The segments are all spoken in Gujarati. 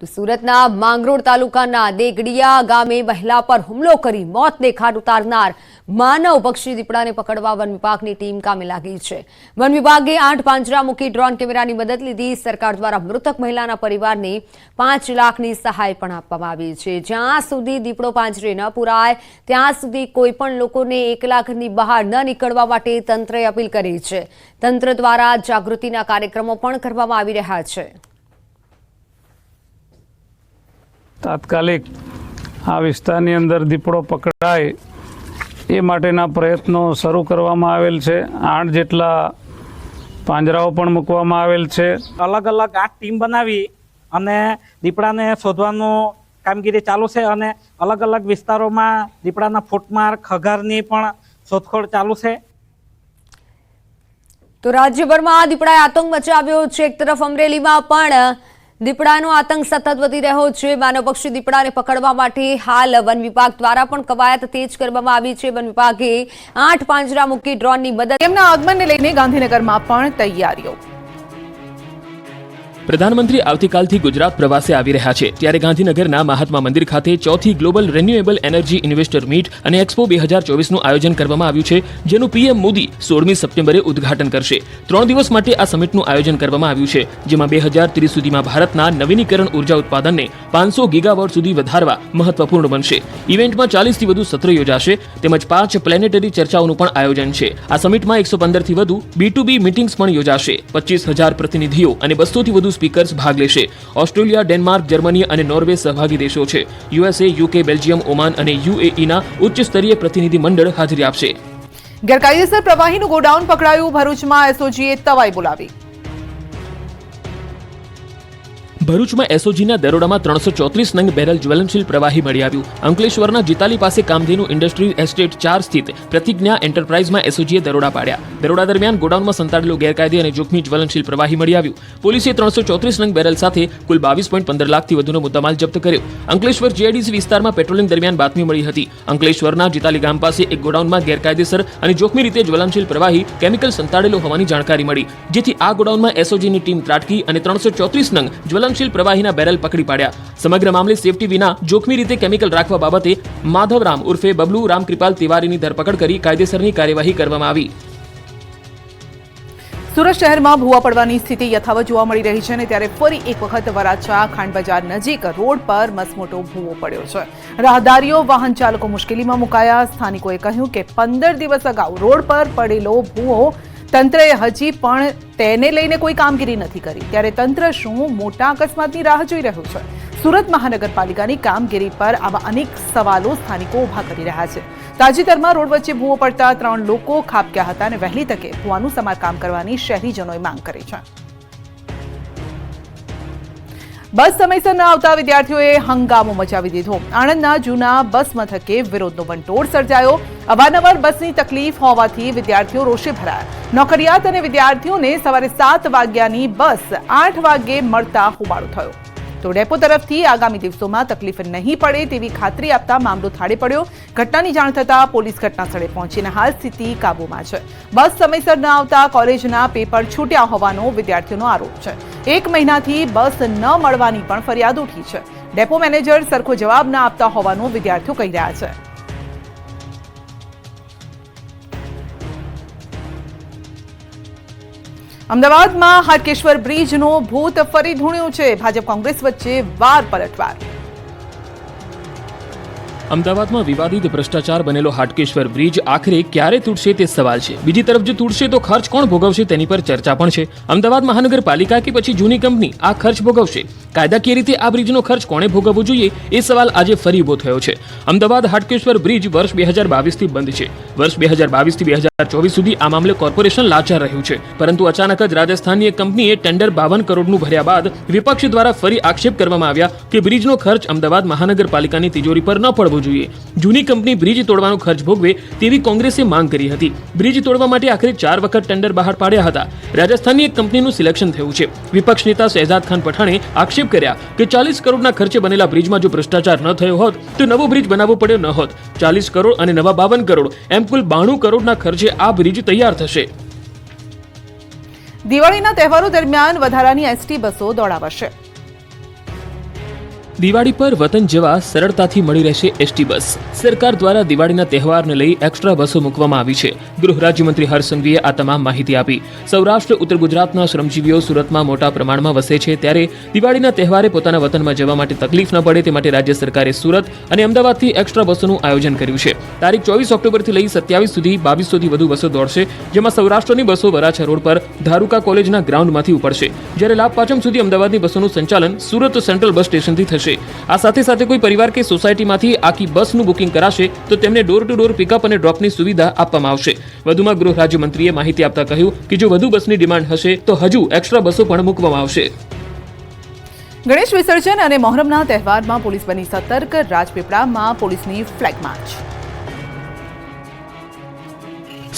તો સુરતના માંગરોળ તાલુકાના દેગડિયા ગામે મહિલા પર હુમલો કરી મોતને ઘાટ ઉતારનાર માનવ પક્ષી દીપડાને પકડવા વન વિભાગની ટીમ કામે લાગી છે। વન વિભાગે 8 પાંજરા મૂકી ડ્રોન કેમેરાની મદદ લીધી। સરકાર દ્વારા મૃતક મહિલાના પરિવારને 5 લાખની સહાય પણ આપવામાં આવી છે। જ્યાં સુધી દીપડો પાંજરે ન પુરાય ત્યાં સુધી કોઈ પણ લોકોને 1 લાખની બહાર ન નીકળવા માટે તંત્રએ અપીલ કરી છે। તંત્ર દ્વારા જાગૃતિના કાર્યક્રમો પણ કરવામાં આવી રહ્યા છે। તાત્કાલિક આ વિસ્તારની અંદર દીપડો પકડાય એ માટેના પ્રયત્નો શરૂ કરવામાં આવેલ છે। 8 જેટલા પાંજરાઓ પણ મૂકવામાં આવેલ છે। અલગ અલગ 8 ટીમ બનાવી અને દીપડાને શોધવાનું કામગીરી ચાલુ છે અને અલગ અલગ વિસ્તારોમાં દીપડાના ફૂટમાર્ક ખગારની પણ શોધખોળ ચાલુ છે। તો રાજ્યભરમાં દીપડાએ આતંક મચાવ્યો છે। એક તરફ અમરેલીમાં પણ દીપડાનો આતંક સતત વધી રહ્યો છે। માનવ પક્ષી દીપડાને પકડવા માટે હાલ વન વિભાગ દ્વારા પણ કવાયત તેજ કરવામાં આવી છે। વન વિભાગે 8 પાંજરા મૂકી ડ્રોનની મદદ તેમના આગમનને લઈને ગાંધીનગરમાં પણ તૈયારીઓ। પ્રધાનમંત્રી આવતીકાલથી ગુજરાત પ્રવાસે આવી રહ્યા છે, ત્યારે ગાંધીનગરના મહાત્મા મંદિર ખાતે 4થી global renewable energy investor meet અને એક્સપો 2024નું આયોજન કરવામાં આવ્યું છે, જેનું પીએમ મોદી 16મી સપ્ટેમ્બરે ઉદ્ઘાટન કરશે। 3 દિવસ માટે આ સમિટનું આયોજન કરવામાં આવ્યું છે, જેમાં 2030 સુધીમાં ભારતના નવીનીકરણ ઉર્જા ઉત્પાદનને 500 ગીગાવોટ સુધી વધારવા મહત્વપૂર્ણ બનશે। ઇવેન્ટમાં 40થી વધુ સત્ર યોજાશે, તેમજ 5 પ્લેનેટરી ચર્ચાઓનું પણ આયોજન છે। આ સમિટમાં 115થી વધુ B2B મીટિંગ્સ પણ યોજાશે। 25,000 પ્રતિનિધિઓ અને 200થી વધુ સ્પીકર્સ ભાગ લેશે। ઓસ્ટ્રેલિયા, ડેનમાર્ક, જર્મની અને નોર્વે સહભાગી દેશો છે। USA, UK, બેલ્જિયમ, ઓમાન અને UAEના ઉચ્ચ સ્તરીય પ્રતિનિધિ મંડળ હાજરી આપશે। ગેરકાયદેસર પ્રવાહીનું ગોડાઉન પકડાયું। ભરૂચમાં એસઓજીએ તવાઈ બોલાવી। ભરૂચમાં એસઓજીના દરોડામાં 334 નંગ બેરલ જ્વલનશીલ પ્રવાહી મળી આવ્યું। અંકલેશ્વરના જીતાલી પાસે કામધેનુ ઇન્ડસ્ટ્રીઝ એસ્ટેટ 4 સ્થિત પ્રતિજ્ઞા એન્ટરપ્રાઇઝમાં એસઓજીએ દરોડા પાડ્યા। દરોડા દરમિયાન ગોડાઉનમાં સંતાડેલું ગેરકાયદે અને જોખમી જ્વલનશીલ પ્રવાહી મળી આવ્યું। પોલીસે 334 નંગ બેરલ સાથે કુલ 22.15 લાખથી વધુનો મુદ્દામાલ જપ્ત કર્યો। અંકલેશ્વર જીઆઈડીસી વિસ્તારમાં પેટ્રોલિંગ દરમિયાન બાતમી મળી હતી। અંકલેશ્વરના જીતાલી ગામ પાસે એક ગોડાઉનમાં ગેરકાયદેસર અને જોખમી રીતે જ્વલનશીલ પ્રવાહી કેમિકલ સંતાડેલો હોવાની જાણકારી મળી, જેથી આ ગોડાઉનમાં એસઓજીની ટીમ ત્રાટકી અને 334 નંગ જ્વલનશીલ પ્રવાહીના બેરલ પકડી પાડ્યા। સમગ્ર મામલે સેફટી વિના જોખમી રીતે કેમિકલ રાખવા બાબતે માધવરામ ઉર્ફે બબલુ રામકૃપાલ તિવારીની ધરપકડ કરી કાયદેસરની કાર્યવાહી કરવામાં આવી। સુરત શહેરમાં ભૂવા પડવાની સ્થિતિ યથાવત જોવા મળી રહી છે અને ત્યારે ફરી એક વખત વરાછા ખાંડ બજાર નજીક રોડ પર મસમોટો ભૂવો પડ્યો છે। રાહદારીઓ વાહન ચાલકો મુશ્કેલીમાં મુકાયા। સ્થાનિકોએ કહ્યું કે 15 દિવસ અગાઉ રોડ પર પડેલો ભૂવો તંત્રએ હજી પણ તેને લઈને કોઈ કામગીરી નથી કરી, ત્યારે તંત્ર શું મોટા અકસ્માતની રાહ જોઈ રહ્યું છે? સુરત મહાનગરપાલિકાની કામગીરી પર આવા અનેક સવાલો સ્થાનિકો ઉભા કરી રહ્યા છે। તાજેતરમાં રોડ વચ્ચે ભૂવો પડતા 3 લોકો ખાબક્યા હતા અને વહેલી તકે ભૂવાનું સમારકામ કરવાની શહેરીજનોએ માંગ કરી છે। બસ સમયસર ન આવતા વિદ્યાર્થીઓએ હંગામો મચાવી દીધો। આણંદના જૂના બસ મથકે વિરોધનો વંટોળ સર્જાયો। અવારનવાર બસની તકલીફ હોવાથી વિદ્યાર્થીઓ રોષે ભરાયા। નોકરિયાત અને વિદ્યાર્થીઓને સવારે 7 વાગ્યાની બસ 8 વાગ્યે મળતા હોબાળો થયો। તો ડેપો તરફથી આગામી દિવસોમાં તકલીફ નહીં પડે તેવી ખાતરી આપતા મામલો થાળે પડ્યો। ઘટનાની જાણ થતાં પોલીસ ઘટના સ્થળે પહોંચીને હાલ સ્થિતિ કાબૂમાં છે। બસ સમયસર ન આવતા કોલેજના પેપર છૂટ્યા હોવાનો વિદ્યાર્થીઓનો આરોપ છે। 1 મહિનાથી બસ ન મળવાની પણ ફરિયાદ ઉઠી છે। ડેપો મેનેજર સરખો જવાબ ન આપતા હોવાનું વિદ્યાર્થીઓ કહી રહ્યા છે। અમદાવાદમાં હાટકેશ્વર બ્રિજનો ભૂત ફરી ધૂણ્યું છે। ભાજપ કોંગ્રેસ વચ્ચે વાર પલટવાર। અમદાવાદમાં વિવાદિત ભ્રષ્ટાચાર બનેલો હાટકેશ્વર બ્રિજ આખરે ક્યારે તૂટશે તે સવાલ છે। બીજી તરફ જો તૂટશે તો ખર્ચ કોણ ભોગવશે તેની પર ચર્ચા પણ છે। અમદાવાદ મહાનગરપાલિકા કે પછી જૂની કંપની આ ખર્ચ ભોગવશે? કાયદાકીય રીતે આ બ્રિજનો ખર્ચ કોણે ભોગવવો જોઈએ એ સવાલ આજે ફરી ઉભો થયો છે। અમદાવાદ હાટકેશ્વર બ્રિજ વર્ષ 2022થી બંધ છે। વર્ષ 2022થી 2024 સુધી આ મામલે કોર્પોરેશન લાચાર રહ્યું છે, પરંતુ અચાનક જ રાજસ્થાનની એક કંપનીએ ટેન્ડર 52 કરોડનું ભર્યા બાદ વિપક્ષ દ્વારા ફરી આક્ષેપ કરવામાં આવ્યા કે બ્રિજનો ખર્ચ અમદાવાદ મહાનગરપાલિકાની તિજોરી પર ન પડવો જોઈએ। જૂની કંપની બ્રિજ તોડવાનો ખર્ચ ભોગવે તેવી કોંગ્રેસે માંગ કરી હતી। બ્રિજ તોડવા માટે આખરે 4 વખત ટેન્ડર બહાર પાડ્યા હતા। રાજસ્થાનની એક કંપનીનું સિલેક્શન થયું છે। વિપક્ષ નેતા શહેજાદ ખાન પઠાણે આક્ષેપ કર્યા કે 40 કરોડના ખર્ચે બનેલા બ્રિજમાં જો ભ્રષ્ટાચાર ન થયો હોત તો નવો બ્રિજ બનાવવો પડ્યો ન હોત। 40 કરોડ અને નવા 52 કરોડ એમ કુલ 92 કરોડના ખર્ચે આ બ્રિજ તૈયાર થશે। દિવાળીના તહેવારો દરમિયાન વધારાની એસટી બસો દોડાવાશે। દિવાળી પર વતન જવા સરળતાથી મળી રહેશે એસટી બસ. સરકાર દ્વારા દિવાળીના તહેવારને લઈ એક્સ્ટ્રા બસો મૂકવામાં આવી છે. ગૃહ રાજ્યમંત્રી હર્ષ સંઘવીએ આ તમામ માહિતી આપી. સૌરાષ્ટ્ર ઉત્તર ગુજરાતના શ્રમજીવીઓ સુરતમાં મોટા પ્રમાણમાં વસે છે, ત્યારે દિવાળીના તહેવારે પોતાના વતનમાં જવા માટે તકલીફ ન પડે તે માટે રાજ્ય સરકારે સુરત અને અમદાવાદથી એક્સ્ટ્રા બસોનું આયોજન કર્યું છે. તારીખ 24 ઓક્ટોબરથી લઈ 27 સુધી 2200થી વધુ બસો દોડશે, જેમાં સૌરાષ્ટ્રની બસો વરાછા રોડ પર ધારુકા કોલેજના ગ્રાઉન્ડમાંથી ઉપડશે, જ્યારે લાભપાચમ સુધી અમદાવાદની બસોનું સંચાલન સુરત સેન્ટ્રલ બસ સ્ટેશનથી થશે. આ સાથે સાથે કોઈ પરિવાર કે સોસાયટીમાંથી આખી બસનું બુકિંગ કરાશે તો તેમને ડોર ટુ ડોર પિકઅપ અને ડ્રોપની સુવિધા આપવામાં આવશે. વધુમાં ગૃહ રાજ્યમંત્રીએ માહિતી આપતા કહ્યું કે જો વધુ બસની ડિમાન્ડ હશે તો હજુ એક્સ્ટ્રા બસો પણ મૂકવામાં આવશે. ગણેશ વિસર્જન અને મોહરમના તહેવારમાં પોલીસ બની સતર્ક. રાજપીપળામાં પોલીસની ફ્લેગ માર્ચ.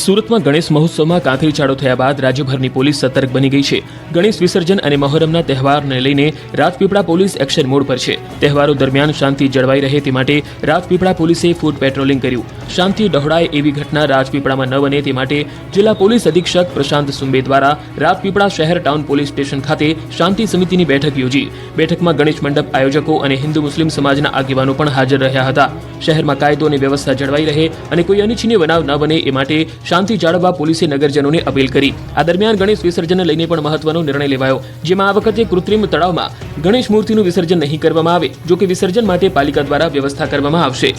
સુરતમાં ગણેશ મહોત્સવમાં કાંકરી ચાળો થયા બાદ રાજ્યભરની પોલીસ સતર્ક બની ગઈ છે. ગણેશ વિસર્જન અને મહોરમના તહેવારને લઈને રાજપીપળા પોલીસ એક્શન મોડ પર છે. તહેવારો દરમિયાન શાંતિ જળવાઈ રહે તે માટે રાજપીપળા પોલીસે ફૂટ પેટ્રોલિંગ કર્યું. શાંતિ ડહોળાય એવી ઘટના રાજપીપળામાં ન બને તે માટે જિલ્લા પોલીસ અધિક્ષક પ્રશાંત સુંબે દ્વારા રાજપીપળા શહેર ટાઉન પોલીસ સ્ટેશન ખાતે શાંતિ સમિતિની બેઠક યોજી. બેઠકમાં ગણેશ મંડપ આયોજકો અને હિન્દુ મુસ્લિમ સમાજના આગેવાનો પણ હાજર રહ્યા હતા. શહેરમાં કાયદો અને વ્યવસ્થા જળવાઈ રહે અને કોઈ અનિચ્છનીય બનાવ ન બને એ માટે શાંતિ જાળવવા પોલીસે નગરજનોને અપીલ કરી. આ દરમિયાન ગણેશ વિસર્જનને લઈને પણ મહત્વનો નિર્ણય લેવાયો, જેમાં આ વખતે કૃત્રિમ તળાવમાં ગણેશ મૂર્તિનું વિસર્જન નહીં કરવામાં આવે, જો કે વિસર્જન માટે પાલિકા દ્વારા વ્યવસ્થા કરવામાં આવશે.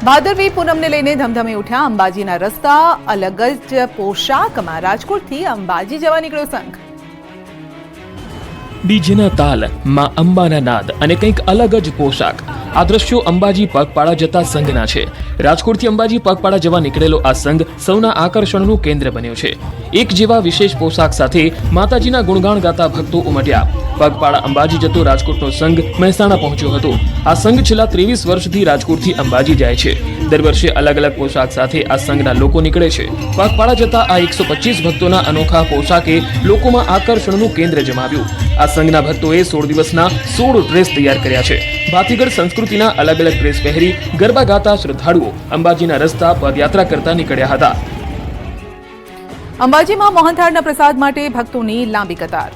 ભાદરવી પૂનમને લઈને ધમધમી ઉઠ્યા અંબાજીના રસ્તા. અલગ જ પોશાકમાં રાજકોટથી અંબાજી જવા નીકળ્યો સંઘ. ડીજેના તાલ, માં અંબાના નાદ અને કંઈક અલગ જ પોશાક. આ દ્રશ્યો અંબાજી પગપાળા જતા સંઘના છે. રાજકોટથી અંબાજી પગપાળા જવા નીકળેલો આ સંઘ સૌના આકર્ષણનું કેન્દ્ર બન્યો છે. એક જેવા વિશેષ પોશાક સાથે માતાજીના ગુણગાન ગાતા ભક્તો ઉમટ્યા. પગપાળા અંબાજી જતો રાજકોટનો સંઘ મહેસાણા પહોંચ્યો હતો. આ સંઘ છેલ્લા 23 વર્ષથી રાજકોટથી અંબાજી જાય છે. દર વર્ષે અલગ અલગ પોશાક સાથે આ સંઘના લોકો નીકળે છે. પગપાળા જતા આ 125 ભક્તોના અનોખા પોશાકે લોકોમાં આકર્ષણનું કેન્દ્ર જમાવ્યું. આ સંઘના ભક્તોએ 16 દિવસના 16 ડ્રેસ તૈયાર કર્યા છે. ભાતીગળ સંસ્કૃતિના અલગ અલગ ડ્રેસ પહેરી ગરબા ગાતા શ્રદ્ધાળુઓ અંબાજીના રસ્તા પદયાત્રા કરતા નીકળ્યા હતા. અંબાજીમાં મોહનથાળના પ્રસાદ માટે ભક્તોની લાંબી કતાર.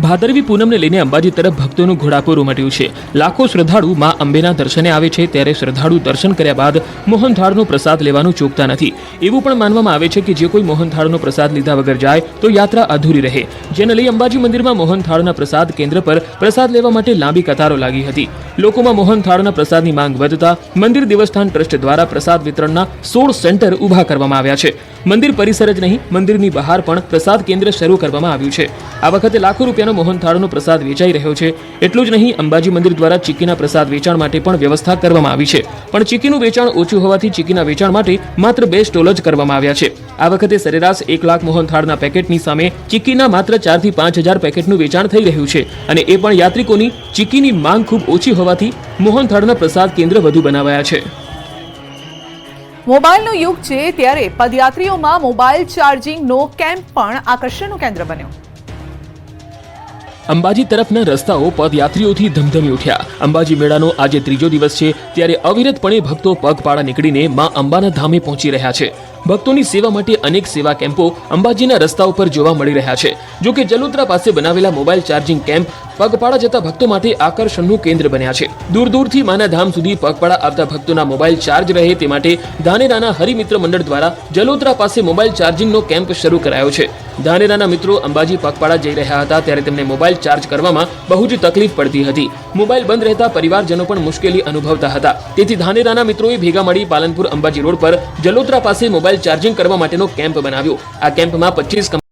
ભાદરવી પૂનમને લઈને અંબાજી તરફ ભક્તોનું ઘોડાપુર ઉમટ્યું છે. લાખો શ્રદ્ધાળુ માં અંબેના દર્શને આવે છે, ત્યારે શ્રદ્ધાળુ દર્શન કર્યા બાદ મોહનથાળનો પ્રસાદ લેવાનું ચૂકતા નથી. એવું પણ માનવામાં આવે છે કે જે કોઈ મોહનથાળનો પ્રસાદ લીધા વગર જાય તો યાત્રા અધૂરી રહે, જેને લઈ અંબાજી મંદિરમાં મોહનથાળના પ્રસાદ કેન્દ્ર પર પ્રસાદ લેવા માટે લાંબી કતારો લાગી હતી. લોકોમાં મોહનથાળના પ્રસાદની માંગ વધતા મંદિર દેવસ્થાન ટ્રસ્ટ દ્વારા પ્રસાદ વિતરણના 16 સેન્ટર ઊભા કરવામાં આવ્યા છે. મંદિર પરિસર જ નહીં, મંદિરની બહાર પણ પ્રસાદ કેન્દ્ર શરૂ કરવામાં આવ્યું છે. આ વખતે લાખો રૂપિયાનો મોહનથાળનો પ્રસાદ વેચાઈ રહ્યો છે. એટલું જ નહીં, અંબાજી મંદિર દ્વારા ચીકીના પ્રસાદ વેચાણ માટે પણ વ્યવસ્થા કરવામાં આવી છે. પણ ચીકીનું વેચાણ ઓછું હોવાથી ચીકીના વેચાણ માટે માત્ર 2 સ્ટોલ જ કરવામાં આવ્યા છે. આ વખતે સરેરાશ 1 લાખ મોહનથાળના પેકેટની સામે ચીકીના માત્ર 4 થી 5 હજાર પેકેટનું વેચાણ થઈ રહ્યું છે. અને એ પણ યાત્રિકોની ચીકીની માંગ ખૂબ ઓછી હોવાથી મોહનથાળના પ્રસાદ કેન્દ્ર વધુ બનાવાયા છે. મોબાઈલનો યુગ છે, ત્યારે પદયાત્રીઓમાં મોબાઈલ ચાર્જિંગનો કેમ્પ પણ આકર્ષણનું કેન્દ્ર બન્યો. અંબાજી તરફના રસ્તાઓ પદયાત્રીઓથી ધમધમી ઉઠ્યા. અંબાજી મેળાનો આજે 3જો દિવસ છે, ત્યારે અવિરતપણે ભક્તો પગપાળા નીકળીને માં અંબાના ધામે પહોંચી રહ્યા છે. ભક્તોની સેવા માટે અનેક સેવા કેમ્પો અંબાજીના રસ્તાઓ પર જોવા મળી રહ્યા છે. જો કે જલોત્રા પાસે બનાવેલા મોબાઈલ ચાર્જિંગ કેમ્પ પગપાળા જતા ભક્તો માટે આકર્ષણનું કેન્દ્ર બન્યા છે. દૂર દૂરથી માના ધામ સુધી પગપાળા આવતા ભક્તોના મોબાઈલ ચાર્જ રહે તે માટે ધાનેરાના હરિમિત્ર મંડળ દ્વારા જલોત્રા પાસે મોબાઈલ ચાર્જિંગનો કેમ્પ શરૂ કરાયો છે. ધાનેરાના મિત્રો અંબાજી પગપાળા જઈ રહ્યા હતા, ત્યારે તેમને મોબાઈલ ચાર્જ કરવામાં બહુ જ તકલીફ પડતી હતી. મોબાઈલ બંધ રહેતા પરિવારજનો પણ મુશ્કેલી અનુભવતા હતા. તેથી ધાનેરાના મિત્રોએ ભેગા મળી પાલનપુર અંબાજી રોડ પર જલોત્રા પાસે મોબાઈલ ચાર્જિંગ કરવા માટેનો કેમ્પ બનાવ્યો. આ કેમ્પમાં 25